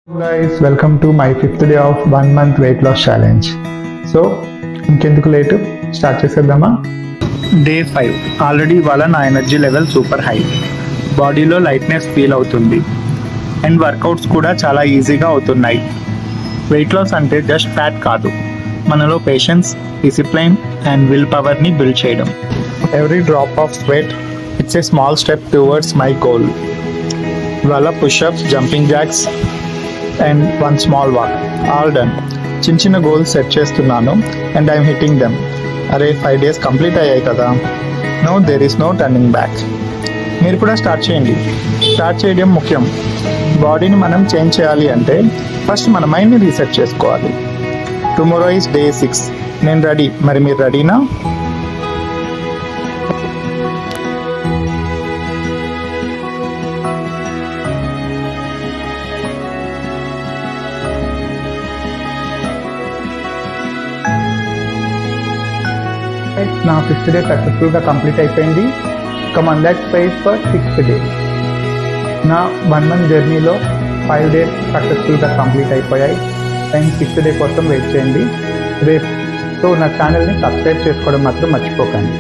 Guys, welcome to my fifth day of 1 month weight loss challenge. So ఇంకెందుకు late start చేసేద్దామా. Day 5 already ఇవాళ నా energy level super high, బాడీలో lightness feel అవుతుంది and workouts కూడా చాలా ఈజీగా అవుతున్నాయి. వెయిట్ లాస్ అంటే జస్ట్ ఫ్యాట్ కాదు, మనలో పేషెన్స్, డిసిప్లైన్ అండ్ విల్ పవర్ని బిల్డ్ చేయడం. Every drop of sweat it's a small step towards my goal. ఇవాళ pushups, jumping jacks and one small walk, all done. చిన్న చిన్న గోల్స్ సెట్ చేస్తున్నాను and I'm hitting them. అరే 5 days complete అయ్యాయి కదా, no there is no turning back. మీరు కూడా start చేయండి. స్టార్ట్ చేయడం ముఖ్యం. బాడీని మనం చేంజ్ చేయాలి అంటే ఫస్ట్ మన మైండ్ని రీసెట్ చేసుకోవాలి. Tomorrow is day 6. నేను రెడీ, మరి మీరు రెడీనా? నా 5th డే సక్సెస్ఫుల్గా కంప్లీట్ అయిపోయింది. Come on let's wait for 6th day. నా 1 month జర్నీలో 5 days సక్సెస్ఫుల్గా కంప్లీట్ అయిపోయాయి అండ్ 6th డే కోసం వెయిట్ చేయండి రేపు. సో నా ఛానల్ని సబ్స్క్రైబ్ చేసుకోవడం మాత్రం మర్చిపోకండి.